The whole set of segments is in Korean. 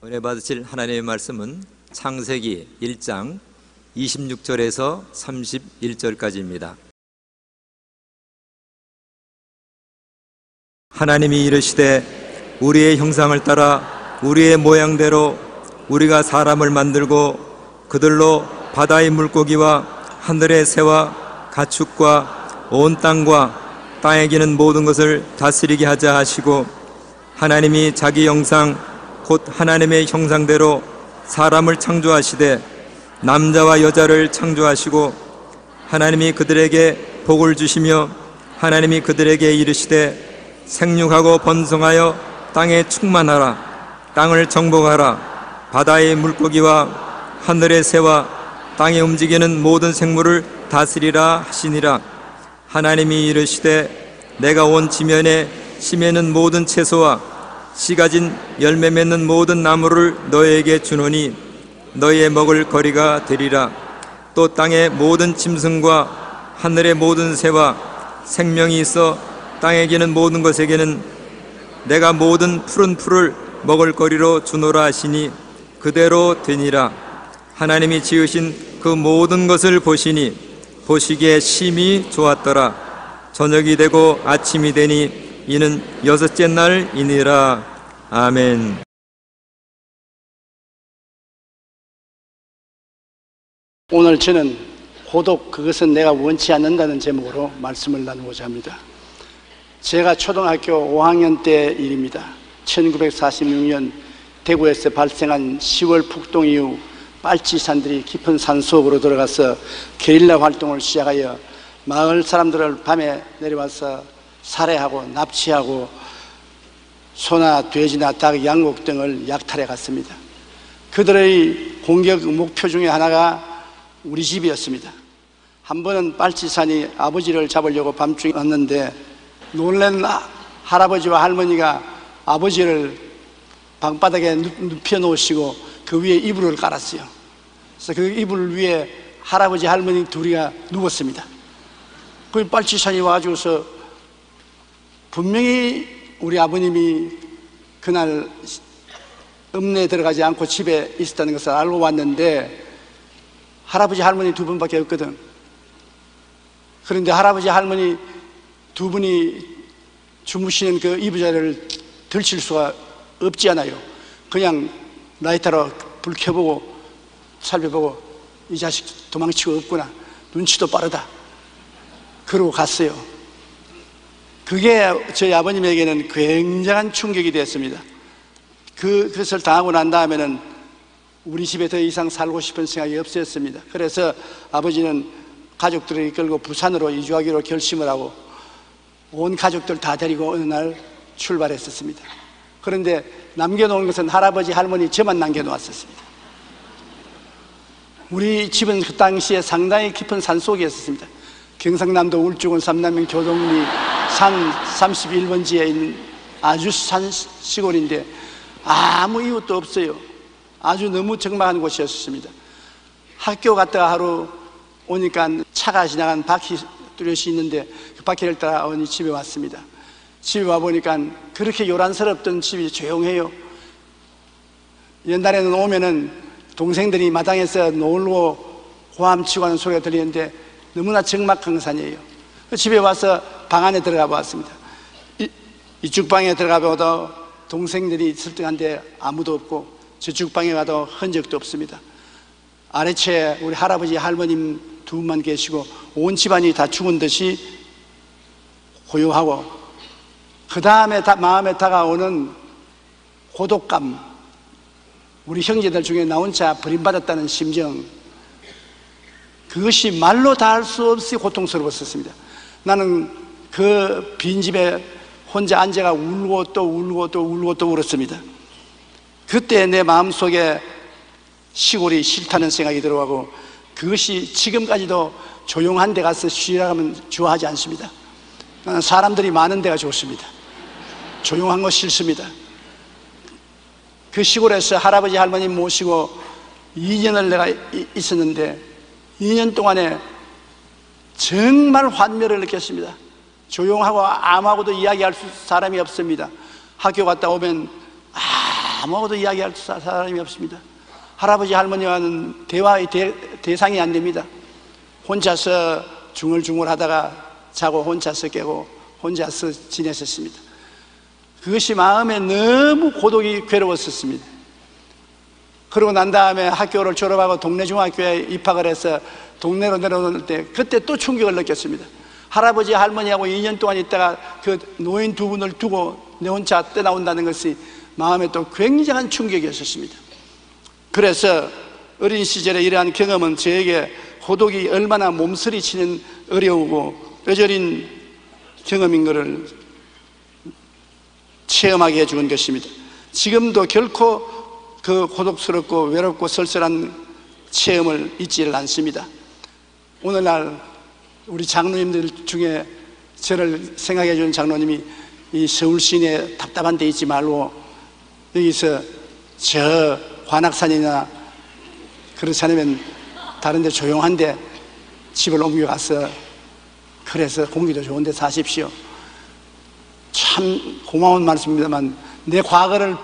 은혜 받으실 하나님의 말씀은 창세기 1장 26절에서 31절까지입니다. 하나님이 이르시되 우리의 형상을 따라 우리의 모양대로 우리가 사람을 만들고 그들로 바다의 물고기와 하늘의 새와 가축과 온 땅과 땅에 기는 모든 것을 다스리게 하자 하시고, 하나님이 자기 형상 곧 하나님의 형상대로 사람을 창조하시되 남자와 여자를 창조하시고, 하나님이 그들에게 복을 주시며 하나님이 그들에게 이르시되 생육하고 번성하여 땅에 충만하라. 땅을 정복하라. 바다의 물고기와 하늘의 새와 땅에 움직이는 모든 생물을 다스리라 하시니라. 하나님이 이르시되 내가 온 지면에 심에는 모든 채소와 씨 가진 열매 맺는 모든 나무를 너희에게 주노니 너희의 먹을 거리가 되리라. 또 땅의 모든 짐승과 하늘의 모든 새와 생명이 있어 땅에 기는 모든 것에게는 내가 모든 푸른 풀을 먹을 거리로 주노라 하시니 그대로 되니라. 하나님이 지으신 그 모든 것을 보시니 보시기에 심히 좋았더라. 저녁이 되고 아침이 되니 이는 여섯째 날이니라. 아멘. 오늘 저는 고독, 그것은 내가 원치 않는다는 제목으로 말씀을 나누고자 합니다. 제가 초등학교 5학년 때 일입니다. 1946년 대구에서 발생한 10월 폭동 이후 빨치산들이 깊은 산속으로 들어가서 게릴라 활동을 시작하여 마을 사람들을 밤에 내려와서 살해하고 납치하고 소나 돼지나 닭, 양곡 등을 약탈해 갔습니다. 그들의 공격 목표 중에 하나가 우리 집이었습니다. 한 번은 빨치산이 아버지를 잡으려고 밤중에 왔는데 놀란 할아버지와 할머니가 아버지를 방바닥에 눕혀 놓으시고 그 위에 이불을 깔았어요. 그래서 그 이불 위에 할아버지 할머니 둘이가 누웠습니다. 그 빨치산이 와가지고서 분명히 우리 아버님이 그날 읍내에 들어가지 않고 집에 있었다는 것을 알고 왔는데 할아버지 할머니 두 분밖에 없거든. 그런데 할아버지 할머니 두 분이 주무시는 그 이부자리를 들칠 수가 없지 않아요. 그냥 라이터로 불 켜보고 살펴보고 이 자식 도망치고 없구나, 눈치도 빠르다, 그러고 갔어요. 그게 저희 아버님에게는 굉장한 충격이 됐습니다. 그것을 당하고 난 다음에는 우리 집에 더 이상 살고 싶은 생각이 없었습니다. 그래서 아버지는 가족들을 이끌고 부산으로 이주하기로 결심을 하고 온 가족들 다 데리고 어느 날 출발했었습니다. 그런데 남겨놓은 것은 할아버지 할머니 저만 남겨놓았었습니다. 우리 집은 그 당시에 상당히 깊은 산속에 있었습니다. 경상남도 울주군 삼남면 교동리 산 31번지에 있는 아주 산 시골인데 아무 이웃도 없어요. 아주 너무 적막한 곳이었습니다. 학교 갔다가 하루 오니까 차가 지나간 바퀴 뚜렷이 있는데 그 바퀴를 따라 어머니 집에 왔습니다. 집에 와보니까 그렇게 요란스럽던 집이 조용해요. 옛날에는 오면은 동생들이 마당에서 놀고 고함치고 하는 소리가 들리는데 너무나 적막한 산이에요. 집에 와서 방 안에 들어가 보았습니다. 이쪽 방에 들어가 보도 동생들이 설득한데 아무도 없고 저쪽 방에 가도 흔적도 없습니다. 아래채에 우리 할아버지 할머님 두 분만 계시고 온 집안이 다 죽은 듯이 고요하고, 그 다음에 마음에 다가오는 고독감, 우리 형제들 중에 나 혼자 버림받았다는 심정, 그것이 말로 다 할 수 없이 고통스러웠습니다. 나는 그 빈집에 혼자 앉아가 울고 또 울고 또 울고 또 울었습니다. 그때 내 마음속에 시골이 싫다는 생각이 들어가고, 그것이 지금까지도 조용한 데 가서 쉬라고 하면 좋아하지 않습니다. 나는 사람들이 많은 데가 좋습니다. 조용한 거 싫습니다. 그 시골에서 할아버지 할머니 모시고 2년을 내가 있었는데 2년 동안에 정말 환멸을 느꼈습니다. 조용하고 아무하고도 이야기할 사람이 없습니다. 학교 갔다 오면 아무것도 이야기할 사람이 없습니다. 할아버지 할머니와는 대화의 대상이 안 됩니다. 혼자서 중얼중얼 하다가 자고 혼자서 깨고 혼자서 지냈었습니다. 그것이 마음에 너무 고독이 괴로웠었습니다. 그러고 난 다음에 학교를 졸업하고 동네 중학교에 입학을 해서 동네로 내려오는 때 그때 또 충격을 느꼈습니다. 할아버지 할머니하고 2년 동안 있다가 그 노인 두 분을 두고 내 혼자 떠나온다는 것이 마음에 또 굉장한 충격이었습니다. 그래서 어린 시절에 이러한 경험은 저에게 고독이 얼마나 몸서리치는 어려우고 뼈저린 경험인 것을 체험하게 해준 것입니다. 지금도 결코 그 고독스럽고 외롭고 쓸쓸한 체험을 잊지를 않습니다. 오늘날 우리 장로님들 중에 저를 생각해 주는 장로님이 이 서울 시내에 답답한 데 있지 말고 여기서 저 관악산이나 그렇지 않으면 다른 데 조용한 데 집을 옮겨가서 그래서 공기도 좋은 데 사십시오. 참 고마운 말씀입니다만 내 과거를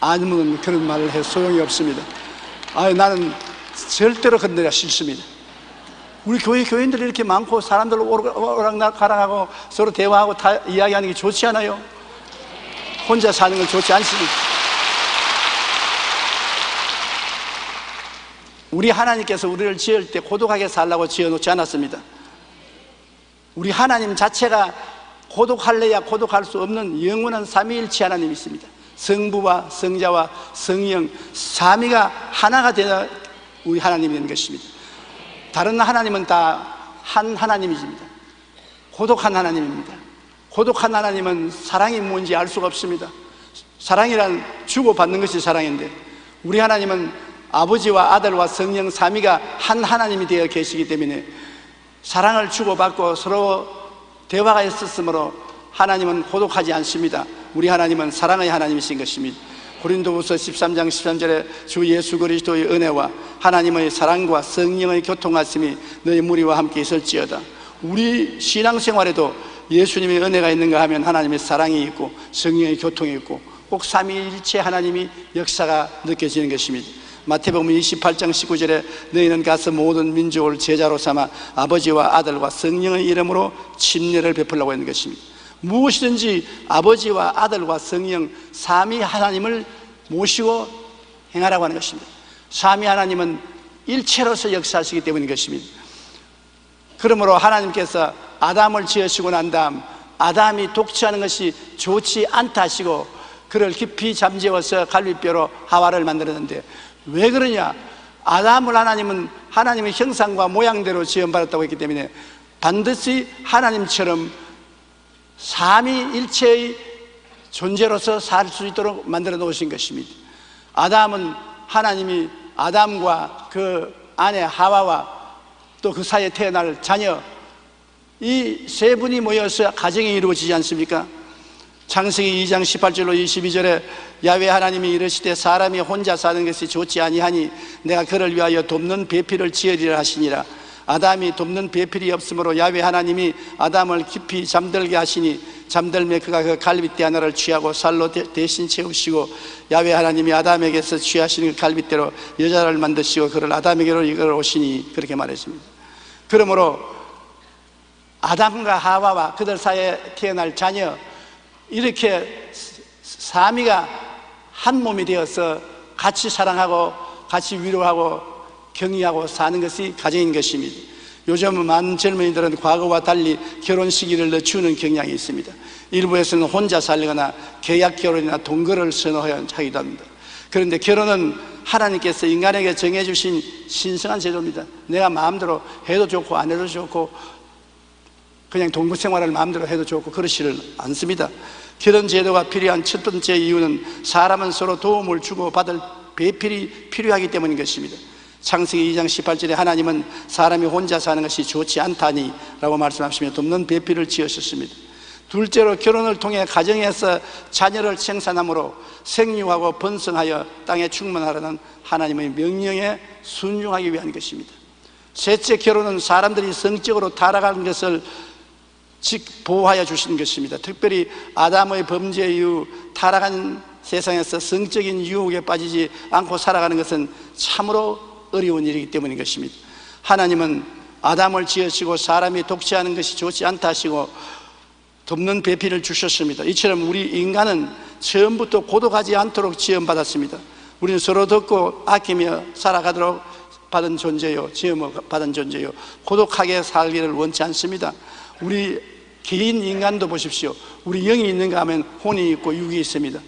아니면 그런 말을 해서 소용이 없습니다. 나는 절대로 건드리기가 싫습니다. 우리 교회 교인들이 이렇게 많고 사람들 오락가락하고 서로 대화하고 다 이야기하는 게 좋지 않아요? 혼자 사는 건 좋지 않습니다. 우리 하나님께서 우리를 지을 때 고독하게 살라고 지어놓지 않았습니다. 우리 하나님 자체가 고독할래야 고독할 수 없는 영원한 삼위일체 하나님이 있습니다. 성부와 성자와 성령 삼위가 하나가 되는 우리 하나님이 있는 것입니다. 다른 하나님은 다 한 하나님이십니다. 고독한 하나님입니다. 고독한 하나님은 사랑이 뭔지 알 수가 없습니다. 사랑이란 주고받는 것이 사랑인데 우리 하나님은 아버지와 아들과 성령 삼위가 한 하나님이 되어 계시기 때문에 사랑을 주고받고 서로 대화가 있었으므로 하나님은 고독하지 않습니다. 우리 하나님은 사랑의 하나님이신 것입니다. 고린도후서 13장 13절에 주 예수 그리스도의 은혜와 하나님의 사랑과 성령의 교통하심이 너희 무리와 함께 있을지어다. 우리 신앙생활에도 예수님의 은혜가 있는가 하면 하나님의 사랑이 있고 성령의 교통이 있고 꼭 삼위일체 하나님이 역사가 느껴지는 것입니다. 마태복음 28장 19절에 너희는 가서 모든 민족을 제자로 삼아 아버지와 아들과 성령의 이름으로 침례를 베풀라고 하는 것입니다. 무엇이든지 아버지와 아들과 성령 삼위 하나님을 모시고 행하라고 하는 것입니다. 삼위 하나님은 일체로서 역사하시기 때문인 것입니다. 그러므로 하나님께서 아담을 지으시고 난 다음 아담이 독취하는 것이 좋지 않다 하시고 그를 깊이 잠재워서 갈비뼈로 하와를 만들었는데 왜 그러냐? 아담을 하나님은 하나님의 형상과 모양대로 지음받았다고 했기 때문에 반드시 하나님처럼 삼위일체의 존재로서 살 수 있도록 만들어 놓으신 것입니다. 아담은 하나님이 아담과 그 아내 하와와 또 그 사이에 태어날 자녀 이 세 분이 모여서 가정이 이루어지지 않습니까? 창세기 2장 18절로 22절에 야훼 하나님이 이르시되 사람이 혼자 사는 것이 좋지 아니하니 내가 그를 위하여 돕는 배필을 지으리라 하시니라. 아담이 돕는 배필이 없으므로 야훼 하나님이 아담을 깊이 잠들게 하시니 잠들매 그가 그 갈빗대 하나를 취하고 살로 대신 채우시고 야훼 하나님이 아담에게서 취하시는 그 갈빗대로 여자를 만드시고 그를 아담에게로 이끌어 오시니 그렇게 말했습니다. 그러므로 아담과 하와와 그들 사이에 태어날 자녀 이렇게 삼위가 한 몸이 되어서 같이 사랑하고 같이 위로하고 격려하고 사는 것이 가정인 것입니다. 요즘 많은 젊은이들은 과거와 달리 결혼 시기를 늦추는 경향이 있습니다. 일부에서는 혼자 살거나 계약 결혼이나 동거를 선호하기도 합니다. 그런데 결혼은 하나님께서 인간에게 정해주신 신성한 제도입니다. 내가 마음대로 해도 좋고 안 해도 좋고 그냥 동거 생활을 마음대로 해도 좋고 그렇지를 않습니다. 결혼 제도가 필요한 첫 번째 이유는 사람은 서로 도움을 주고 받을 배필이 필요하기 때문인 것입니다. 창세기 2장 18절에 하나님은 사람이 혼자 사는 것이 좋지 않다니 라고 말씀하시며 돕는 배필을 지으셨습니다. 둘째로 결혼을 통해 가정에서 자녀를 생산함으로 생육하고 번성하여 땅에 충만하라는 하나님의 명령에 순종하기 위한 것입니다. 셋째, 결혼은 사람들이 성적으로 타락하는 것을 보호하여 주시는 것입니다. 특별히 아담의 범죄 이후 타락한 세상에서 성적인 유혹에 빠지지 않고 살아가는 것은 참으로 어려운 일이기 때문인 것입니다. 하나님은 아담을 지으시고 사람이 독재하는 것이 좋지 않다 하시고 돕는 배필을 주셨습니다. 이처럼 우리 인간은 처음부터 고독하지 않도록 지음받았습니다. 우리는 서로 돕고 아끼며 살아가도록 받은 존재요, 지음을 받은 존재요, 고독하게 살기를 원치 않습니다. 우리 개인 인간도 보십시오. 우리 영이 있는가 하면 혼이 있고 육이 있습니다.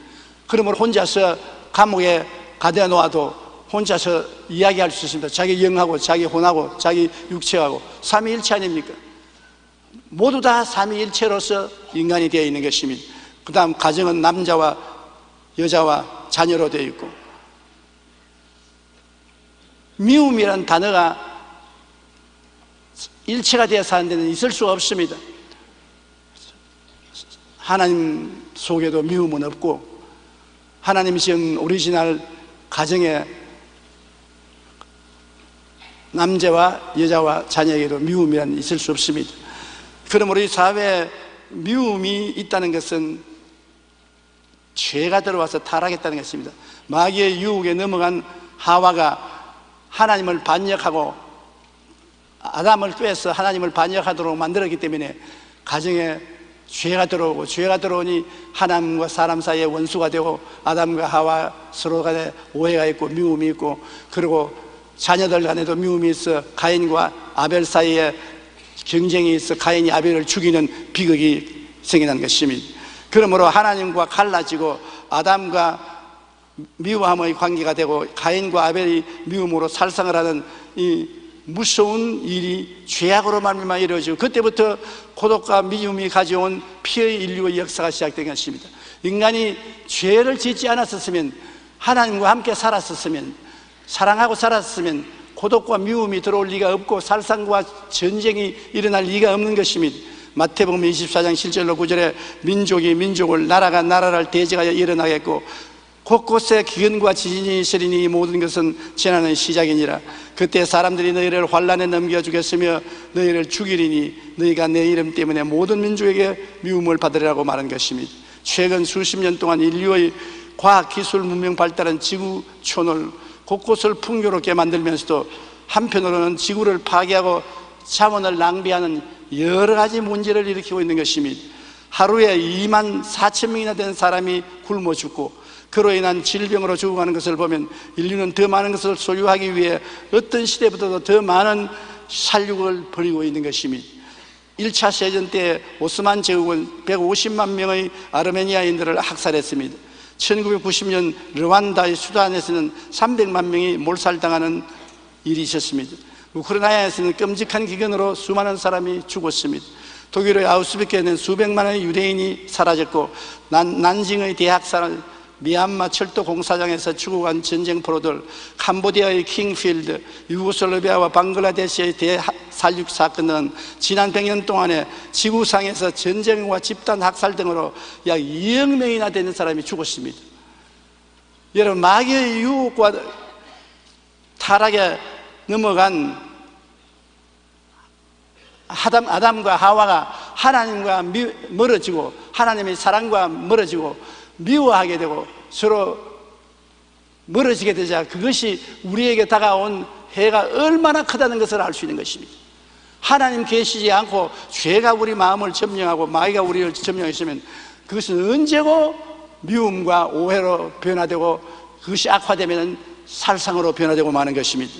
그러므로 혼자서 감옥에 가둬 놓아도 혼자서 이야기할 수 있습니다. 자기 영하고 자기 혼하고 자기 육체하고 삼위일체 아닙니까? 모두 다 삼위일체로서 인간이 되어 있는 것입니다. 그 다음 가정은 남자와 여자와 자녀로 되어 있고, 미움이라는 단어가 일체가 되어 사는 데는 있을 수가 없습니다. 하나님 속에도 미움은 없고, 하나님이 지은 오리지널 가정에 남자와 여자와 자녀에게도 미움이란 있을 수 없습니다. 그러므로 이 사회에 미움이 있다는 것은 죄가 들어와서 타락했다는 것입니다. 마귀의 유혹에 넘어간 하와가 하나님을 반역하고 아담을 꾀서 하나님을 반역하도록 만들었기 때문에 가정에 죄가 들어오고, 죄가 들어오니 하나님과 사람 사이에 원수가 되고 아담과 하와 서로 간에 오해가 있고 미움이 있고, 그리고 자녀들 간에도 미움이 있어 가인과 아벨 사이에 경쟁이 있어 가인이 아벨을 죽이는 비극이 생겨난 것입니다. 그러므로 하나님과 갈라지고 아담과 미워함의 관계가 되고 가인과 아벨이 미움으로 살상을 하는 이 무서운 일이 죄악으로 말미암아 이루어지고, 그때부터 고독과 미움이 가져온 피의 인류의 역사가 시작된 것입니다. 인간이 죄를 짓지 않았었으면, 하나님과 함께 살았었으면, 사랑하고 살았으면 고독과 미움이 들어올 리가 없고 살상과 전쟁이 일어날 리가 없는 것입니다. 마태복음 24장 7절로 9절에 민족이 민족을, 나라가 나라를 대적하여 일어나겠고 곳곳에 기근과 지진이 있으리니 이 모든 것은 재난의 시작이니라. 그때 사람들이 너희를 환난에 넘겨주겠으며 너희를 죽이리니 너희가 내 이름 때문에 모든 민족에게 미움을 받으리라고 말한 것입니다. 최근 수십 년 동안 인류의 과학기술 문명 발달한 지구촌을 곳곳을 풍요롭게 만들면서도 한편으로는 지구를 파괴하고 자원을 낭비하는 여러 가지 문제를 일으키고 있는 것입니다. 하루에 2만 4천 명이나 되는 사람이 굶어 죽고 그로 인한 질병으로 죽어가는 것을 보면 인류는 더 많은 것을 소유하기 위해 어떤 시대보다도 더 많은 살육을 벌이고 있는 것입니다. 1차 세전 때 오스만 제국은 150만 명의 아르메니아인들을 학살했습니다. 1990년 르완다의 수단에서는 300만 명이 몰살당하는 일이 있었습니다. 우크라이나에서는 끔찍한 기근으로 수많은 사람이 죽었습니다. 독일의 아우슈비츠에는 수백만의 유대인이 사라졌고, 난징의 대학살, 미얀마 철도 공사장에서 죽어간 전쟁포로들, 캄보디아의 킹필드, 유고슬라비아와 방글라데시의 대살육 사건은 지난 100년 동안에 지구상에서 전쟁과 집단 학살 등으로 약 2억 명이나 되는 사람이 죽었습니다. 여러분, 마귀의 유혹과 타락에 넘어간 아담과 하와가 하나님과 멀어지고 하나님의 사랑과 멀어지고 미워하게 되고 서로 멀어지게 되자 그것이 우리에게 다가온 해가 얼마나 크다는 것을 알 수 있는 것입니다. 하나님 계시지 않고 죄가 우리 마음을 점령하고 마귀가 우리를 점령했으면 그것은 언제고 미움과 오해로 변화되고 그것이 악화되면 살상으로 변화되고 마는 것입니다.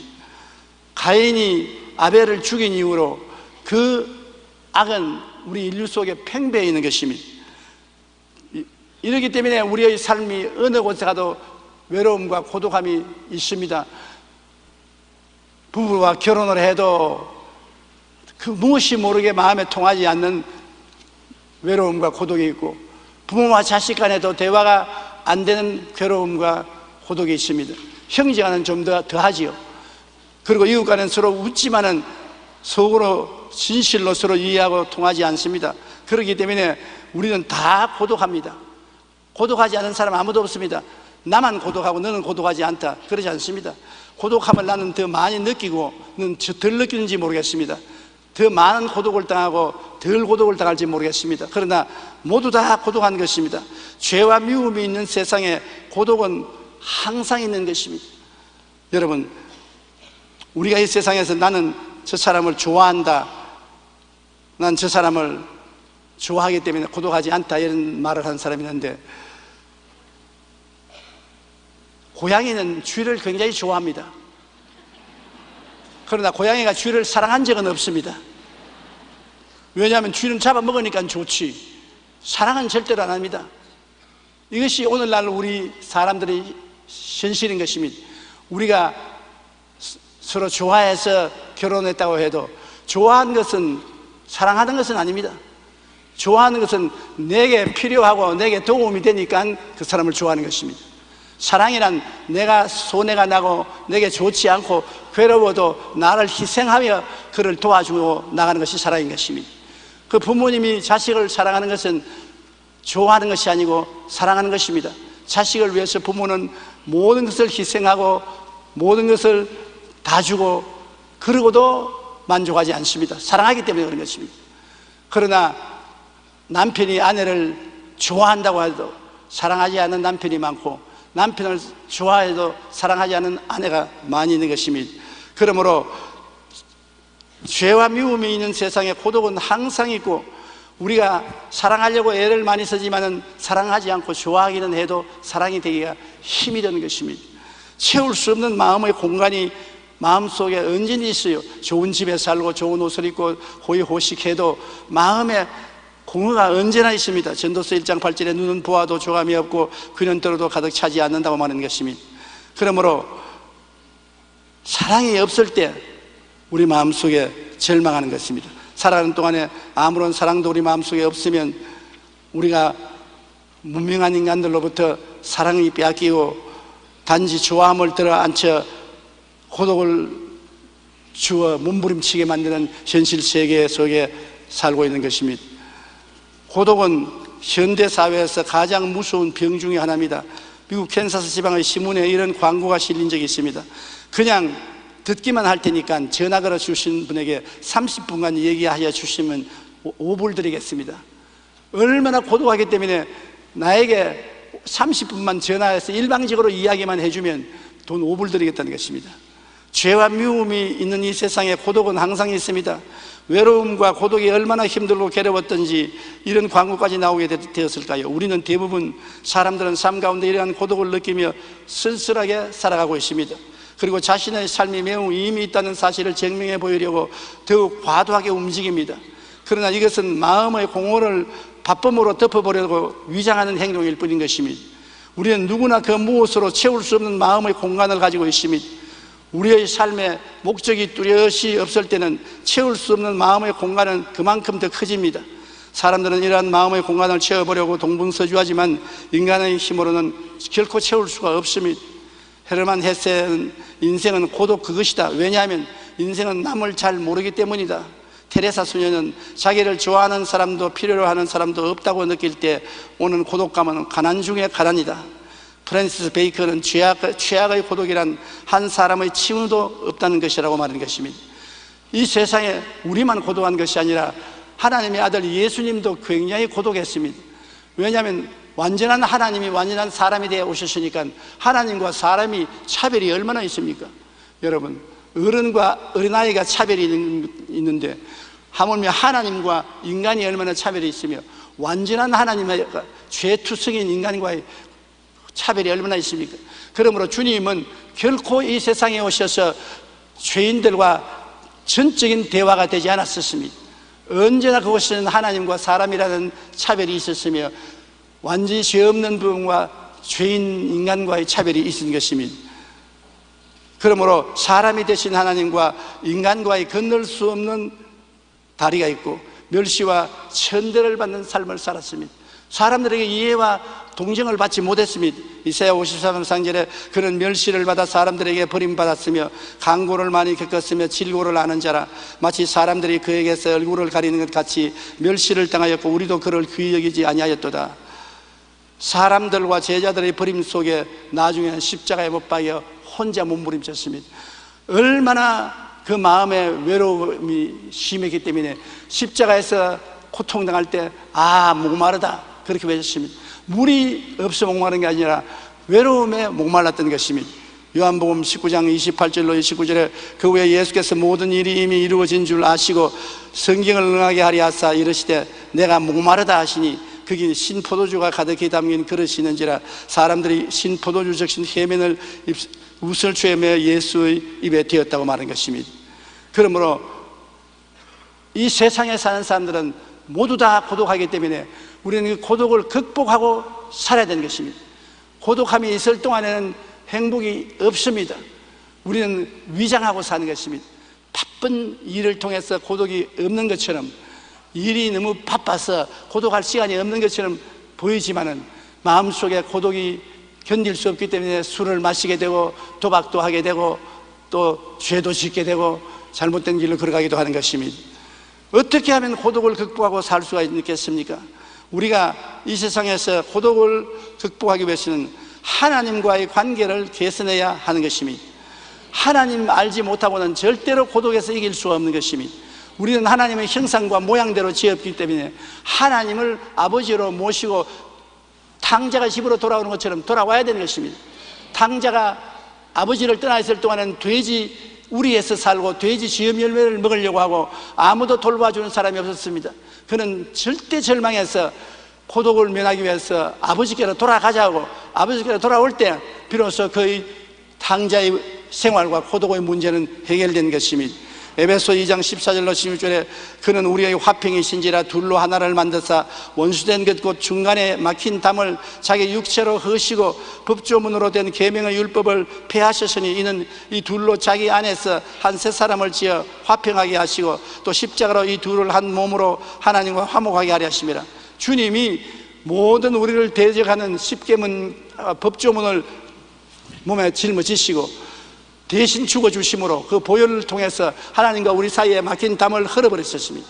가인이 아벨을 죽인 이후로 그 악은 우리 인류 속에 팽배해 있는 것입니다. 이렇기 때문에 우리의 삶이 어느 곳에 가도 외로움과 고독함이 있습니다. 부부와 결혼을 해도 그 무엇이 모르게 마음에 통하지 않는 외로움과 고독이 있고, 부모와 자식 간에도 대화가 안 되는 괴로움과 고독이 있습니다. 형제간은 좀 더하지요. 그리고 이웃 간은 서로 웃지만은 속으로 진실로 서로 이해하고 통하지 않습니다. 그렇기 때문에 우리는 다 고독합니다. 고독하지 않은 사람 아무도 없습니다. 나만 고독하고 너는 고독하지 않다, 그러지 않습니다. 고독함을 나는 더 많이 느끼고 너는 덜 느끼는지 모르겠습니다. 더 많은 고독을 당하고 덜 고독을 당할지 모르겠습니다. 그러나 모두 다 고독한 것입니다. 죄와 미움이 있는 세상에 고독은 항상 있는 것입니다. 여러분, 우리가 이 세상에서 나는 저 사람을 좋아한다, 난 저 사람을 좋아하기 때문에 고독하지 않다, 이런 말을 하는 사람이 있는데, 고양이는 쥐를 굉장히 좋아합니다. 그러나 고양이가 쥐를 사랑한 적은 없습니다. 왜냐하면 쥐는 잡아먹으니까 좋지, 사랑은 절대로 안 합니다. 이것이 오늘날 우리 사람들의 현실인 것입니다. 우리가 서로 좋아해서 결혼했다고 해도 좋아하는 것은, 사랑하는 것은 아닙니다. 좋아하는 것은 내게 필요하고 내게 도움이 되니까 그 사람을 좋아하는 것입니다. 사랑이란 내가 손해가 나고 내게 좋지 않고 괴로워도 나를 희생하며 그를 도와주고 나가는 것이 사랑인 것입니다. 그 부모님이 자식을 사랑하는 것은 좋아하는 것이 아니고 사랑하는 것입니다. 자식을 위해서 부모는 모든 것을 희생하고 모든 것을 다 주고, 그러고도 만족하지 않습니다. 사랑하기 때문에 그런 것입니다. 그러나 남편이 아내를 좋아한다고 해도 사랑하지 않는 남편이 많고, 남편을 좋아해도 사랑하지 않는 아내가 많이 있는 것입니다. 그러므로 죄와 미움이 있는 세상에 고독은 항상 있고, 우리가 사랑하려고 애를 많이 쓰지만은 사랑하지 않고 좋아하기는 해도 사랑이 되기가 힘이 드는 것입니다. 채울 수 없는 마음의 공간이 마음속에 언제나 있어요. 좋은 집에 살고 좋은 옷을 입고 호의호식해도 마음에 공허가 언제나 있습니다. 전도서 1장 8절에 눈은 보아도 조감이 없고 귀는 들어도 가득 차지 않는다고 말하는 것입니다. 그러므로 사랑이 없을 때 우리 마음속에 절망하는 것입니다. 살아가는 동안에 아무런 사랑도 우리 마음속에 없으면 우리가 무명한 인간들로부터 사랑이 빼앗기고 단지 좋아함을 들어앉혀 고독을 주어 몸부림치게 만드는 현실 세계 속에 살고 있는 것입니다. 고독은 현대사회에서 가장 무서운 병 중에 하나입니다. 미국 캔사스 지방의 신문에 이런 광고가 실린 적이 있습니다. 그냥 듣기만 할 테니까 전화 걸어 주신 분에게 30분간 얘기하여 주시면 5불 드리겠습니다. 얼마나 고독하기 때문에 나에게 30분만 전화해서 일방적으로 이야기만 해주면 돈 5불 드리겠다는 것입니다. 죄와 미움이 있는 이 세상에 고독은 항상 있습니다. 외로움과 고독이 얼마나 힘들고 괴로웠던지 이런 광고까지 나오게 되었을까요? 우리는 대부분 사람들은 삶 가운데 이러한 고독을 느끼며 쓸쓸하게 살아가고 있습니다. 그리고 자신의 삶이 매우 의미 있다는 사실을 증명해 보이려고 더욱 과도하게 움직입니다. 그러나 이것은 마음의 공허를 바쁨으로 덮어보려고 위장하는 행동일 뿐인 것입니다. 우리는 누구나 그 무엇으로 채울 수 없는 마음의 공간을 가지고 있습니다. 우리의 삶에 목적이 뚜렷이 없을 때는 채울 수 없는 마음의 공간은 그만큼 더 커집니다. 사람들은 이러한 마음의 공간을 채워보려고 동분서주하지만 인간의 힘으로는 결코 채울 수가 없습니다. 헤르만 헤세는 인생은 고독 그것이다. 왜냐하면 인생은 남을 잘 모르기 때문이다. 테레사 수녀는 자기를 좋아하는 사람도 필요로 하는 사람도 없다고 느낄 때 오는 고독감은 가난 중에 가난이다. 프랜시스 베이컨은 최악의 고독이란 한 사람의 칭후도 없다는 것이라고 말하는 것입니다. 이 세상에 우리만 고독한 것이 아니라 하나님의 아들 예수님도 굉장히 고독했습니다. 왜냐하면 완전한 하나님이 완전한 사람이 되어 오셨으니까 하나님과 사람이 차별이 얼마나 있습니까? 여러분, 어른과 어린아이가 차별이 있는데 하물며 하나님과 인간이 얼마나 차별이 있으며 완전한 하나님의 죄투성인 인간과의 차별이 얼마나 있습니까? 그러므로 주님은 결코 이 세상에 오셔서 죄인들과 전적인 대화가 되지 않았었습니다. 언제나 그곳에는 하나님과 사람이라는 차별이 있었으며 완전히 죄 없는 부분과 죄인 인간과의 차별이 있은 것입니다. 그러므로 사람이 되신 하나님과 인간과의 건널 수 없는 다리가 있고 멸시와 천대를 받는 삶을 살았습니다. 사람들에게 이해와 동정을 받지 못했습니다. 이사야 53장 3절에 그는 멸시를 받아 사람들에게 버림받았으며 강고를 많이 겪었으며 질고를 아는 자라. 마치 사람들이 그에게서 얼굴을 가리는 것 같이 멸시를 당하였고 우리도 그를 귀히 여기지 아니하였도다. 사람들과 제자들의 버림 속에 나중에는 십자가에 못 박여 혼자 몸부림쳤습니다. 얼마나 그 마음에 외로움이 심했기 때문에 십자가에서 고통당할 때 목마르다 그렇게 외쳤습니다. 물이 없어 목마른 게 아니라 외로움에 목말랐던 것입니다. 요한복음 19장 28절로 29절에 그 후에 예수께서 모든 일이 이미 이루어진 줄 아시고 성경을 응하게 하리 하사 이르시되 내가 목마르다 하시니 거기 신포도주가 가득히 담긴 그릇이 있는지라 사람들이 신포도주 적신 해면을 웃을 죄며 예수의 입에 되었다고 말한 것입니다. 그러므로 이 세상에 사는 사람들은 모두 다 고독하기 때문에 우리는 그 고독을 극복하고 살아야 되는 것입니다. 고독함이 있을 동안에는 행복이 없습니다. 우리는 위장하고 사는 것입니다. 바쁜 일을 통해서 고독이 없는 것처럼, 일이 너무 바빠서 고독할 시간이 없는 것처럼 보이지만은 마음속에 고독이 견딜 수 없기 때문에 술을 마시게 되고 도박도 하게 되고 또 죄도 짓게 되고 잘못된 길로 걸어가기도 하는 것입니다. 어떻게 하면 고독을 극복하고 살 수가 있겠습니까? 우리가 이 세상에서 고독을 극복하기 위해서는 하나님과의 관계를 개선해야 하는 것입니다. 하나님 알지 못하고는 절대로 고독에서 이길 수가 없는 것입니다. 우리는 하나님의 형상과 모양대로 지었기 때문에 하나님을 아버지로 모시고 탕자가 집으로 돌아오는 것처럼 돌아와야 되는 것입니다. 탕자가 아버지를 떠나 있을 동안은 돼지 우리에서 살고 돼지 지음 열매를 먹으려고 하고 아무도 돌봐주는 사람이 없었습니다. 그는 절대 절망해서 고독을 면하기 위해서 아버지께로 돌아가자고, 아버지께로 돌아올 때 비로소 그의 탕자의 생활과 고독의 문제는 해결된 것입니다. 에베소 2장 14절로 16절에 그는 우리의 화평이신지라 둘로 하나를 만드사 원수된 것 곧 중간에 막힌 담을 자기 육체로 허시고 법조문으로 된 계명의 율법을 폐하셨으니 이는 이 둘로 자기 안에서 한 세 사람을 지어 화평하게 하시고 또 십자가로 이 둘을 한 몸으로 하나님과 화목하게 하려 하심이라. 주님이 모든 우리를 대적하는 십계문 법조문을 몸에 짊어지시고 대신 죽어주심으로 그 보혈을 통해서 하나님과 우리 사이에 막힌 담을 흘러버렸습니다.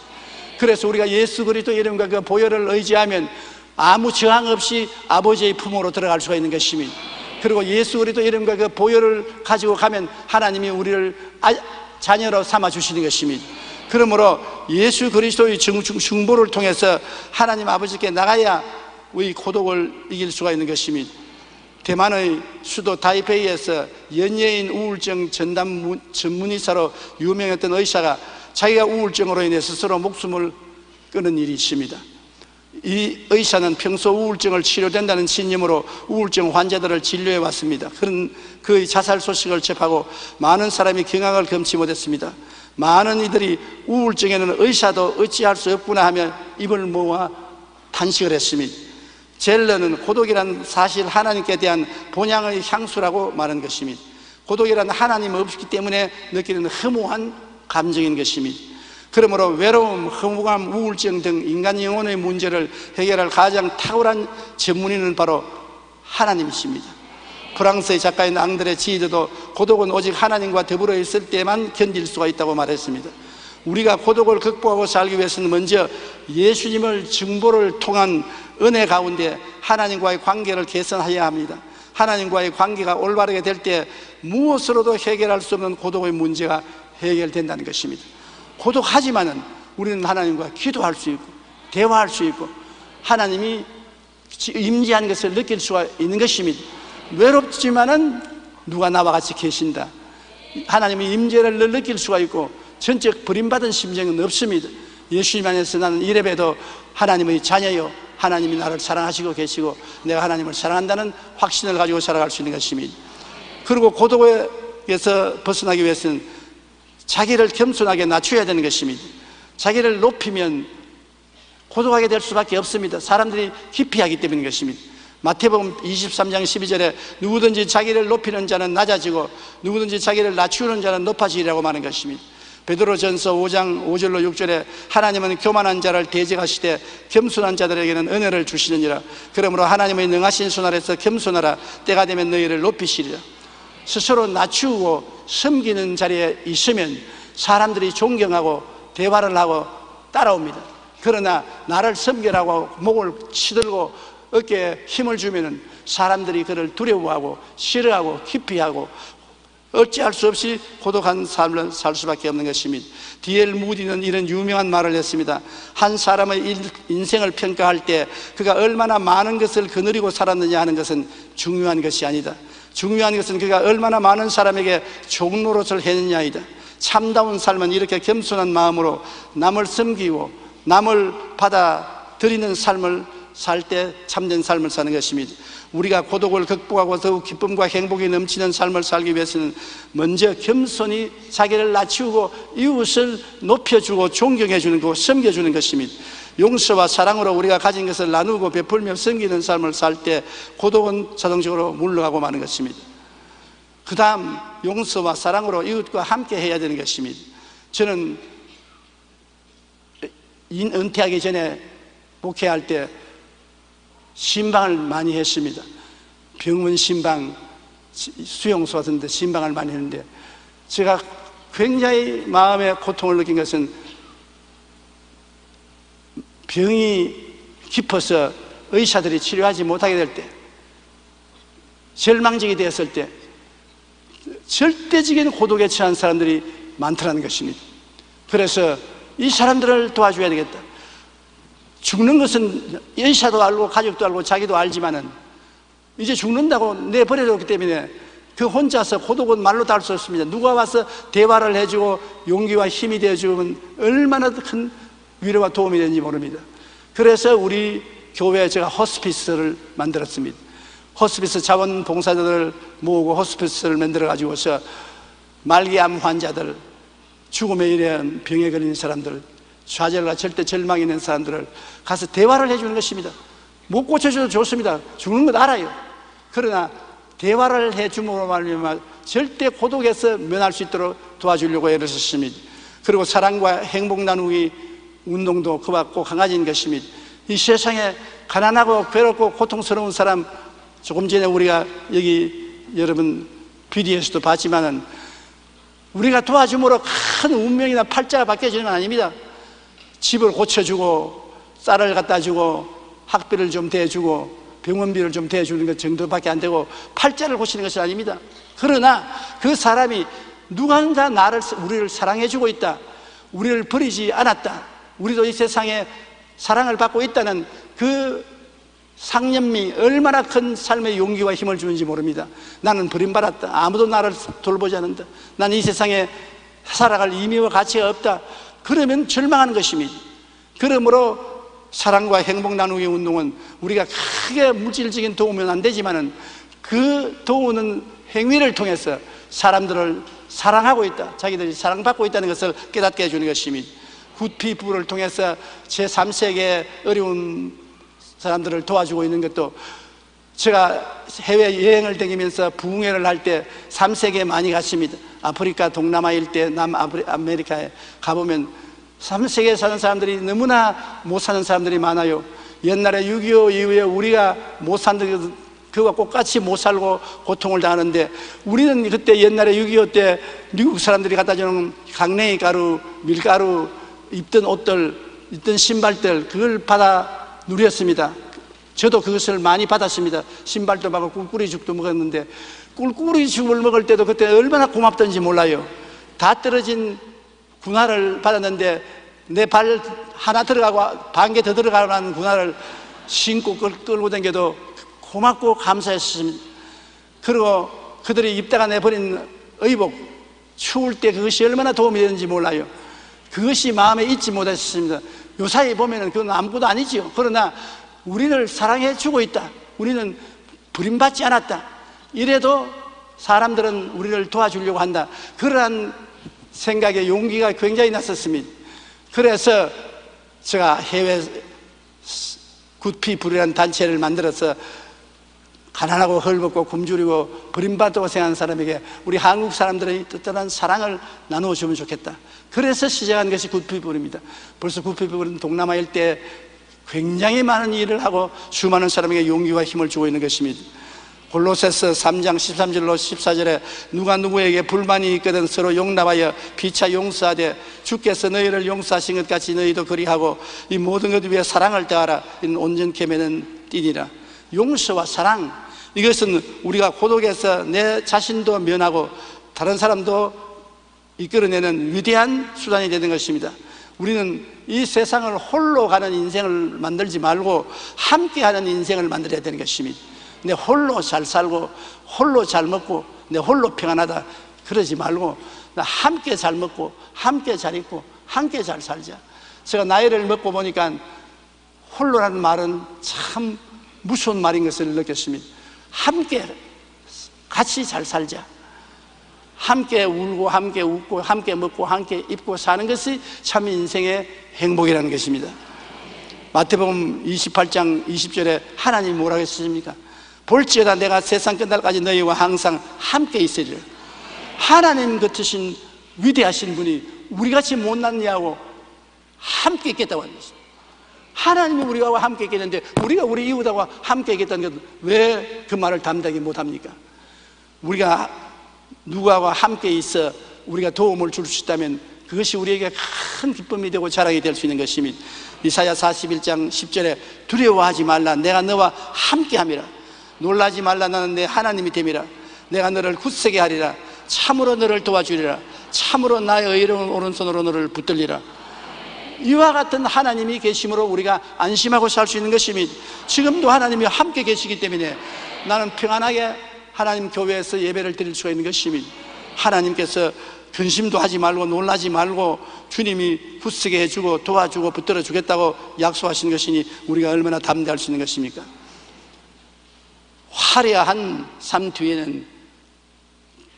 그래서 우리가 예수 그리스도 이름과 그 보혈을 의지하면 아무 저항 없이 아버지의 품으로 들어갈 수가 있는 것입니다. 그리고 예수 그리스도 이름과 그 보혈을 가지고 가면 하나님이 우리를 자녀로 삼아 주시는 것입니다. 그러므로 예수 그리스도의 중보를 통해서 하나님 아버지께 나가야 우리 고독을 이길 수가 있는 것입니다. 대만의 수도 타이페이에서 연예인 우울증 전담 전문의사로 유명했던 의사가 자기가 우울증으로 인해 스스로 목숨을 끊은 일이 있습니다. 이 의사는 평소 우울증을 치료된다는 신념으로 우울증 환자들을 진료해 왔습니다. 그런 그의 자살 소식을 접하고 많은 사람이 경악을 금치 못했습니다. 많은 이들이 우울증에는 의사도 어찌할 수 없구나 하며 입을 모아 탄식을 했습니다. 젤러는 고독이란 사실 하나님께 대한 본향의 향수라고 말한 것입니다. 고독이란 하나님 없기 때문에 느끼는 허무한 감정인 것입니다. 그러므로 외로움, 허무감, 우울증 등 인간 영혼의 문제를 해결할 가장 탁월한 전문의는 바로 하나님이십니다. 프랑스의 작가인 앙드레 지드도 고독은 오직 하나님과 더불어 있을 때만 견딜 수가 있다고 말했습니다. 우리가 고독을 극복하고 살기 위해서는 먼저 예수님을 중보를 통한 은혜 가운데 하나님과의 관계를 개선해야 합니다. 하나님과의 관계가 올바르게 될 때 무엇으로도 해결할 수 없는 고독의 문제가 해결된다는 것입니다. 고독하지만은 우리는 하나님과 기도할 수 있고 대화할 수 있고 하나님이 임재한 것을 느낄 수가 있는 것입니다. 외롭지만은 누가 나와 같이 계신다. 하나님의 임재를 느낄 수가 있고 전적 버림받은 심정은 없습니다. 예수님 안에서 나는 이래봬도 하나님의 자녀요, 하나님이 나를 사랑하시고 계시고 내가 하나님을 사랑한다는 확신을 가지고 살아갈 수 있는 것입니다. 그리고 고독에서 벗어나기 위해서는 자기를 겸손하게 낮춰야 되는 것입니다. 자기를 높이면 고독하게 될 수밖에 없습니다. 사람들이 기피하기 때문인 것입니다. 마태복음 23장 12절에 누구든지 자기를 높이는 자는 낮아지고 누구든지 자기를 낮추는 자는 높아지리라고 말하는 것입니다. 베드로전서 5장 5절로 6절에 하나님은 교만한 자를 대적하시되 겸손한 자들에게는 은혜를 주시느니라. 그러므로 하나님의 능하신 손 아래서 겸손하라. 때가 되면 너희를 높이시리라. 스스로 낮추고 섬기는 자리에 있으면 사람들이 존경하고 대화를 하고 따라옵니다. 그러나 나를 섬기라고 목을 치들고 어깨에 힘을 주면은 사람들이 그를 두려워하고 싫어하고 기피하고 어찌할 수 없이 고독한 삶을 살 수밖에 없는 것입니다. D.L. 무디는 이런 유명한 말을 했습니다. 한 사람의 인생을 평가할 때 그가 얼마나 많은 것을 거느리고 살았느냐 하는 것은 중요한 것이 아니다. 중요한 것은 그가 얼마나 많은 사람에게 종노릇을 했느냐이다. 참다운 삶은 이렇게 겸손한 마음으로 남을 섬기고 남을 받아들이는 삶을 살 때 참된 삶을 사는 것입니다. 우리가 고독을 극복하고 더욱 기쁨과 행복이 넘치는 삶을 살기 위해서는 먼저 겸손히 자기를 낮추고 이웃을 높여주고 존경해주는 것, 섬겨주는 것입니다. 용서와 사랑으로 우리가 가진 것을 나누고 베풀며 섬기는 삶을 살 때 고독은 자동적으로 물러가고 마는 것입니다. 그 다음 용서와 사랑으로 이웃과 함께 해야 되는 것입니다. 저는 은퇴하기 전에 목회할 때 신방을 많이 했습니다. 병원 신방, 수용소 같은 데 신방을 많이 했는데 제가 굉장히 마음에 고통을 느낀 것은 병이 깊어서 의사들이 치료하지 못하게 될 때, 절망적이 되었을 때 절대적인 고독에 처한 사람들이 많더라는 것입니다. 그래서 이 사람들을 도와줘야 되겠다. 죽는 것은 의사도 알고 가족도 알고 자기도 알지만은 이제 죽는다고 내버려졌기 때문에 그 혼자서 고독은 말로 다 할 수 없습니다. 누가 와서 대화를 해주고 용기와 힘이 되어주면 얼마나 큰 위로와 도움이 되는지 모릅니다. 그래서 우리 교회에 제가 호스피스를 만들었습니다. 호스피스 자원봉사자들을 모으고 호스피스를 만들어가지고서 말기암 환자들, 죽음에 이른 병에 걸린 사람들, 좌절과 절대 절망이 있는 사람들을 가서 대화를 해주는 것입니다. 못 고쳐줘도 좋습니다. 죽는 것 알아요. 그러나 대화를 해줌으로 말미암아 절대 고독에서 면할 수 있도록 도와주려고 애를 썼습니다. 그리고 사랑과 행복 나누기 운동도 그와 꼭 강화진 것입니다. 이 세상에 가난하고 괴롭고 고통스러운 사람, 조금 전에 우리가 여기 여러분 비디오에서도 봤지만은 우리가 도와줌으로 큰 운명이나 팔자가 바뀌어지는 건 아닙니다. 집을 고쳐주고 쌀을 갖다 주고 학비를 좀 대주고 병원비를 좀 대주는 것 정도밖에 안 되고 팔자를 고치는 것이 아닙니다. 그러나 그 사람이 누군가 우리를 사랑해주고 있다, 우리를 버리지 않았다, 우리도 이 세상에 사랑을 받고 있다는 그 상념이 얼마나 큰 삶의 용기와 힘을 주는지 모릅니다. 나는 버림받았다, 아무도 나를 돌보지 않는다, 나는 이 세상에 살아갈 의미와 가치가 없다, 그러면 절망하는 것입니다. 그러므로 사랑과 행복 나누기 운동은 우리가 크게 물질적인 도움은 안 되지만은 그 도우는 행위를 통해서 사람들을 사랑하고 있다, 자기들이 사랑받고 있다는 것을 깨닫게 해주는 것입니다. 굿피플을 통해서 제3세계의 어려운 사람들을 도와주고 있는 것도, 제가 해외여행을 다니면서 부흥회를 할 때 3세계에 많이 갔습니다. 아프리카, 동남아 일대, 남아메리카에 가보면 3세계에 사는 사람들이 너무나 못 사는 사람들이 많아요. 옛날에 6.25 이후에 우리가 못 사는 그와 똑같이 못 살고 고통을 당하는데, 우리는 그때 옛날에 6.25 때 미국 사람들이 갖다 주는 강냉이 가루, 밀가루, 입던 옷들, 입던 신발들, 그걸 받아 누렸습니다. 저도 그것을 많이 받았습니다. 신발도 받고 꿀꿀이죽도 먹었는데, 꿀꿀이죽을 먹을 때도 그때 얼마나 고맙던지 몰라요. 다 떨어진 군화를 받았는데 내 발 하나 들어가고 반 개 더 들어가는 군화를 신고 끌고 다녀도 고맙고 감사했습니다. 그리고 그들이 입다가 내버린 의복, 추울 때 그것이 얼마나 도움이 되는지 몰라요. 그것이 마음에 잊지 못했습니다. 요사이 보면은 그건 아무것도 아니지요. 그러나 우리를 사랑해 주고 있다, 우리는 버림받지 않았다, 이래도 사람들은 우리를 도와주려고 한다, 그러한 생각에 용기가 굉장히 났었습니다. 그래서 제가 해외 굿피플이라는 단체를 만들어서 가난하고 헐벗고 굶주리고 버림받고 생각하는 사람에게 우리 한국 사람들의 뜻뜻한 사랑을 나누어주면 좋겠다, 그래서 시작한 것이 굿피플입니다. 벌써 굿피플은 동남아 일대에 굉장히 많은 일을 하고 수많은 사람에게 용기와 힘을 주고 있는 것입니다. 골로새서 3장 13절로 14절에 누가 누구에게 불만이 있거든 서로 용납하여 피차 용서하되 주께서 너희를 용서하신 것 같이 너희도 그리하고 이 모든 것 위에 사랑을 더하라, 이는 온전케 매는 띠니라. 용서와 사랑, 이것은 우리가 고독해서 내 자신도 면하고 다른 사람도 이끌어내는 위대한 수단이 되는 것입니다. 우리는 이 세상을 홀로 가는 인생을 만들지 말고 함께하는 인생을 만들어야 되는 것입니다. 내 홀로 잘 살고 홀로 잘 먹고 내 홀로 평안하다 그러지 말고 나 함께 잘 먹고 함께 잘 입고 함께 잘 살자. 제가 나이를 먹고 보니까 홀로라는 말은 참 무서운 말인 것을 느꼈습니다. 함께 같이 잘 살자. 함께 울고 함께 웃고 함께 먹고 함께 입고 사는 것이 참 인생의 행복이라는 것입니다. 마태복음 28장 20절에 하나님이 뭐라고 했습니까? 볼지어다 내가 세상 끝날까지 너희와 항상 함께 있으리라. 하나님 같으신 위대하신 분이 우리같이 못났냐고 함께 있겠다고 하는 것입니다. 하나님이 우리와 함께 있겠는데 우리가 우리 이웃하고 함께 있겠다는 것 왜 그 말을 담대하게 못합니까? 우리가 누구하고 함께 있어 우리가 도움을 줄 수 있다면 그것이 우리에게 큰 기쁨이 되고 자랑이 될 수 있는 것입니다. 이사야 41장 10절에 두려워하지 말라 내가 너와 함께함이라. 놀라지 말라 나는 내 하나님이 됨이라. 내가 너를 굳세게 하리라. 참으로 너를 도와주리라. 참으로 나의 의로운 오른손으로 너를 붙들리라. 이와 같은 하나님이 계심으로 우리가 안심하고 살 수 있는 것입니다. 지금도 하나님이 함께 계시기 때문에 나는 평안하게 하나님 교회에서 예배를 드릴 수가 있는 것입니다. 하나님께서 근심도 하지 말고 놀라지 말고 주님이 굳세게 해주고 도와주고 붙들어 주겠다고 약속하신 것이니 우리가 얼마나 담대할 수 있는 것입니까? 화려한 삶 뒤에는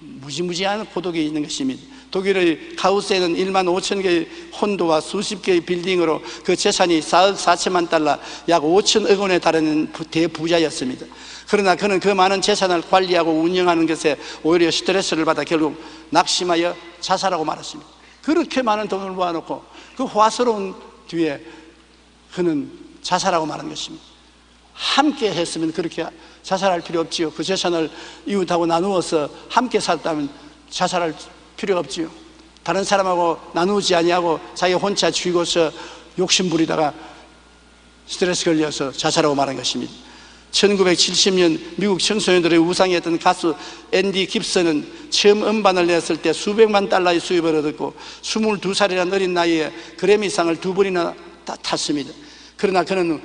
무지무지한 고독이 있는 것입니다. 독일의 가우스에는 1만 5천 개의 혼도와 수십 개의 빌딩으로 그 재산이 4억 4천만 달러 약 5천억 원에 달하는 대부자였습니다. 그러나 그는 그 많은 재산을 관리하고 운영하는 것에 오히려 스트레스를 받아 결국 낙심하여 자살하고 말았습니다. 그렇게 많은 돈을 모아놓고 그 화스러운 뒤에 그는 자살하고 말한 것입니다. 함께 했으면 그렇게 자살할 필요 없지요. 그 재산을 이웃하고 나누어서 함께 살았다면 자살할 필요 없지요. 다른 사람하고 나누지 아니하고 자기 혼자 쥐고서 욕심 부리다가 스트레스 걸려서 자살하고 말한 것입니다. 1970년 미국 청소년들의 우상이었던 가수 앤디 깁슨은 처음 음반을 냈을 때 수백만 달러의 수입을 얻었고 22살이라는 어린 나이에 그래미상을 2번이나 탔습니다. 그러나 그는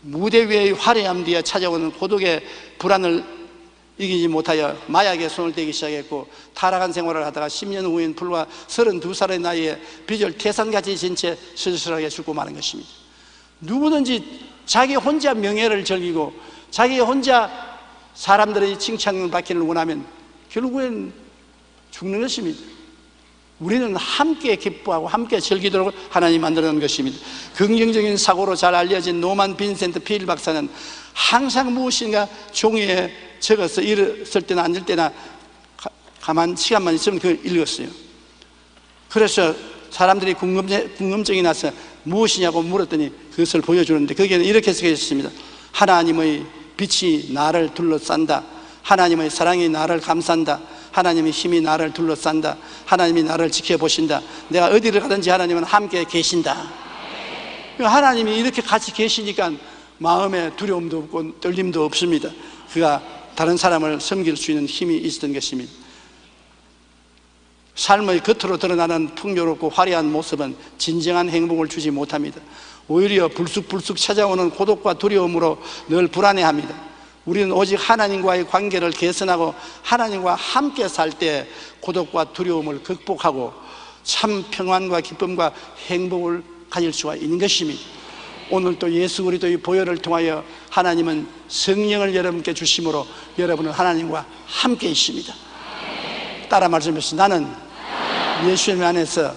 무대 위의 화려함 뒤에 찾아오는 고독의 불안을 이기지 못하여 마약에 손을 대기 시작했고 타락한 생활을 하다가 10년 후인 불과 32살의 나이에 비절태산같이 진 채 슬슬하게 죽고 마는 것입니다. 누구든지 자기 혼자 명예를 즐기고 자기 혼자 사람들의 칭찬을 받기를 원하면 결국엔 죽는 것입니다. 우리는 함께 기뻐하고 함께 즐기도록 하나님이 만들어놓은 것입니다. 긍정적인 사고로 잘 알려진 노만 빈센트 필 박사는 항상 무엇인가 종이에 적어서 일었을 때나 앉을 때나 가만 시간만 있으면 그걸 읽었어요. 그래서 사람들이 궁금증이 나서 무엇이냐고 물었더니 그것을 보여주는데 거기에는 이렇게 쓰여 있습니다. 하나님의 빛이 나를 둘러싼다. 하나님의 사랑이 나를 감싼다. 하나님의 힘이 나를 둘러싼다. 하나님이 나를 지켜보신다. 내가 어디를 가든지 하나님은 함께 계신다. 하나님이 이렇게 같이 계시니까 마음에 두려움도 없고 떨림도 없습니다. 그가 다른 사람을 섬길 수 있는 힘이 있었던 것입니다. 삶의 겉으로 드러나는 풍요롭고 화려한 모습은 진정한 행복을 주지 못합니다. 오히려 불쑥불쑥 찾아오는 고독과 두려움으로 늘 불안해합니다. 우리는 오직 하나님과의 관계를 개선하고 하나님과 함께 살 때 고독과 두려움을 극복하고 참 평안과 기쁨과 행복을 가질 수가 있는 것입니다. 오늘 또 예수 그리스도의 보혈을 통하여 하나님은 성령을 여러분께 주심으로 여러분은 하나님과 함께 있습니다. 따라 말씀하시죠. 나는 예수님 안에서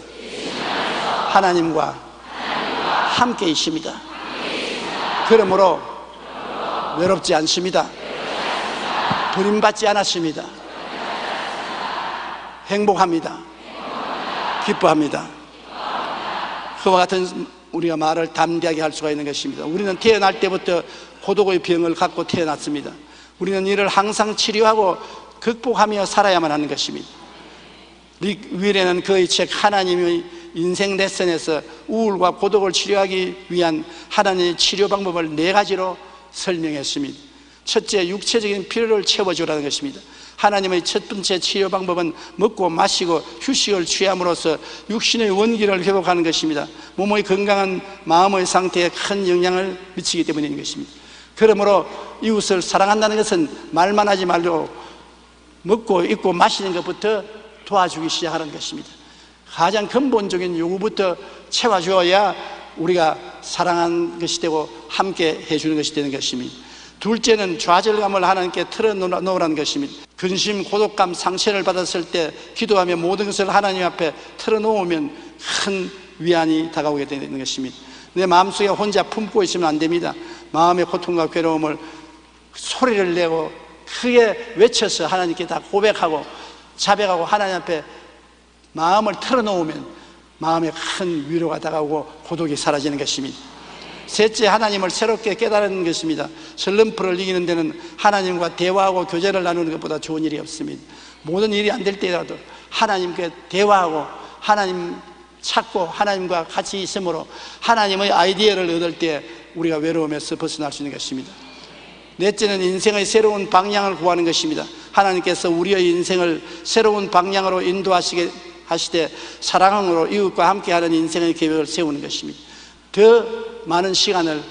하나님과 함께 있습니다. 그러므로 외롭지 않습니다. 버림받지 않았습니다. 행복합니다. 기뻐합니다. 그와 같은 우리가 말을 담대하게 할 수가 있는 것입니다. 우리는 태어날 때부터 고독의 병을 갖고 태어났습니다. 우리는 이를 항상 치료하고 극복하며 살아야만 하는 것입니다. 릭 윌에는 그의 책 하나님의 인생 레슨에서 우울과 고독을 치료하기 위한 하나님의 치료 방법을 4가지로 설명했습니다. 첫째, 육체적인 필요를 채워주라는 것입니다. 하나님의 첫 번째 치료 방법은 먹고 마시고 휴식을 취함으로써 육신의 원기를 회복하는 것입니다. 몸의 건강한 마음의 상태에 큰 영향을 미치기 때문인 것입니다. 그러므로 이웃을 사랑한다는 것은 말만 하지 말고 먹고 입고 마시는 것부터 도와주기 시작하는 것입니다. 가장 근본적인 요구부터 채워주어야 우리가 사랑하는 것이 되고 함께 해주는 것이 되는 것입니다. 둘째는 좌절감을 하나님께 털어놓으라는 것입니다. 근심, 고독감, 상처를 받았을 때 기도하며 모든 것을 하나님 앞에 털어놓으면 큰 위안이 다가오게 되는 것입니다. 내 마음속에 혼자 품고 있으면 안 됩니다. 마음의 고통과 괴로움을 소리를 내고 크게 외쳐서 하나님께 다 고백하고 자백하고 하나님 앞에 마음을 털어놓으면 마음에 큰 위로가 다가오고 고독이 사라지는 것입니다. 셋째, 하나님을 새롭게 깨달은 것입니다. 슬럼프를 이기는 데는 하나님과 대화하고 교제를 나누는 것보다 좋은 일이 없습니다. 모든 일이 안 될 때라도 하나님께 대화하고 하나님 찾고 하나님과 같이 있으므로 하나님의 아이디어를 얻을 때 우리가 외로움에서 벗어날 수 있는 것입니다. 넷째는 인생의 새로운 방향을 구하는 것입니다. 하나님께서 우리의 인생을 새로운 방향으로 인도하시게 하시되 사랑으로 이웃과 함께하는 인생의 계획을 세우는 것입니다. 더 많은 시간을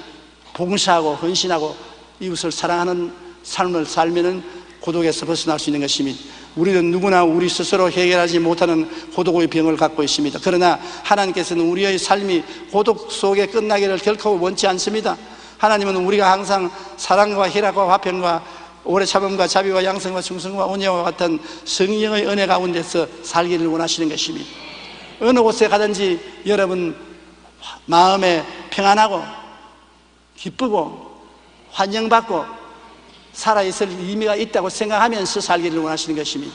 봉사하고 헌신하고 이웃을 사랑하는 삶을 살면은 고독에서 벗어날 수 있는 것입니다. 우리는 누구나 우리 스스로 해결하지 못하는 고독의 병을 갖고 있습니다. 그러나 하나님께서는 우리의 삶이 고독 속에 끝나기를 결코 원치 않습니다. 하나님은 우리가 항상 사랑과 희락과 화평과 오래 참음과 자비와 양성과 충성과 온유와 같은 성령의 은혜 가운데서 살기를 원하시는 것입니다. 어느 곳에 가든지 여러분 마음에 평안하고 기쁘고 환영받고 살아있을 의미가 있다고 생각하면서 살기를 원하시는 것입니다.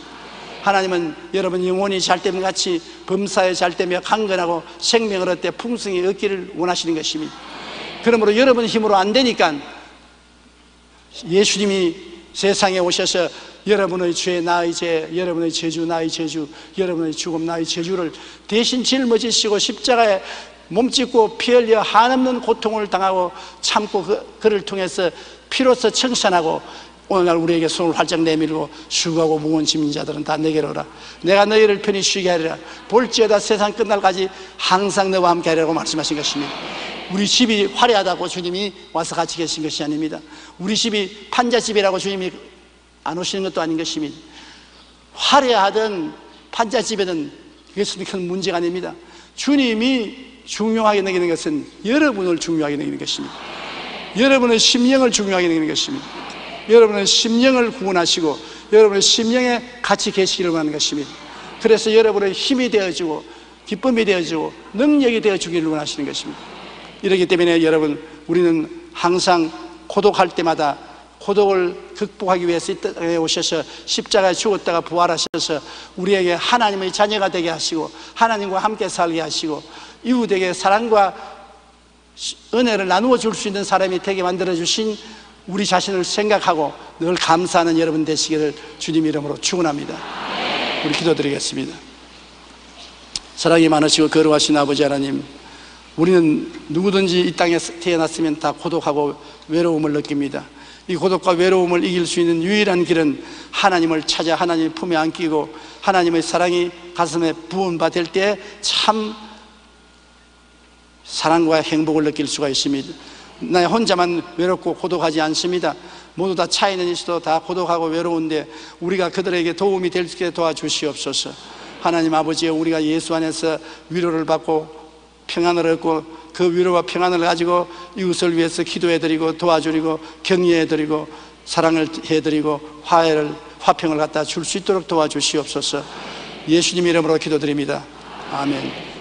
하나님은 여러분 영혼이 잘됨같이 범사에 잘되며 강건하고 생명을 얻되 풍성히 얻기를 원하시는 것입니다. 그러므로 여러분 힘으로 안 되니까 예수님이 세상에 오셔서 여러분의 죄 나의 죄, 여러분의 저주 나의 저주, 여러분의 죽음 나의 저주를 대신 짊어지시고 십자가에 몸짓고 피 흘려 한없는 고통을 당하고 참고 그를 통해서 피로써 청산하고 오늘날 우리에게 손을 활짝 내밀고 수고하고 무거운 짐진 자들은 다 내게로 오라. 내가 너희를 편히 쉬게 하리라. 볼지어다 세상 끝날까지 항상 너와 함께 하리라고 말씀하신 것입니다. 우리 집이 화려하다고 주님이 와서 같이 계신 것이 아닙니다. 우리 집이 판잣집이라고 주님이 안 오시는 것도 아닌 것입니다. 화려하든 판잣집이든 그것은 큰 문제가 아닙니다. 주님이 중요하게 여기는 것은 여러분을 중요하게 여기는 것입니다. 여러분의 심령을 중요하게 여기는 것입니다. 여러분의 심령을 구원하시고 여러분의 심령에 같이 계시기를 원하는 것입니다. 그래서 여러분의 힘이 되어주고 기쁨이 되어주고 능력이 되어주기를 원하시는 것입니다. 이렇기 때문에 여러분 우리는 항상 고독할 때마다 고독을 극복하기 위해서 이 땅에 오셔서 십자가에 죽었다가 부활하셔서 우리에게 하나님의 자녀가 되게 하시고 하나님과 함께 살게 하시고 이웃에게 사랑과 은혜를 나누어 줄 수 있는 사람이 되게 만들어 주신 우리 자신을 생각하고 늘 감사하는 여러분 되시기를 주님 이름으로 축원합니다. 우리 기도드리겠습니다. 사랑이 많으시고 거룩하신 아버지 하나님, 우리는 누구든지 이 땅에 태어났으면 다 고독하고 외로움을 느낍니다. 이 고독과 외로움을 이길 수 있는 유일한 길은 하나님을 찾아 하나님의 품에 안기고 하나님의 사랑이 가슴에 부은 바 될 때 참 사랑과 행복을 느낄 수가 있습니다. 나 혼자만 외롭고 고독하지 않습니다. 모두 다 차이는 있어도 다 고독하고 외로운데 우리가 그들에게 도움이 될 수 있게 도와주시옵소서. 하나님 아버지, 우리가 예수 안에서 위로를 받고 평안을 얻고 그 위로와 평안을 가지고 이웃을 위해서 기도해드리고 도와드리고 격려해드리고 사랑을 해드리고 화평을 갖다 줄 수 있도록 도와주시옵소서. 예수님 이름으로 기도드립니다. 아멘.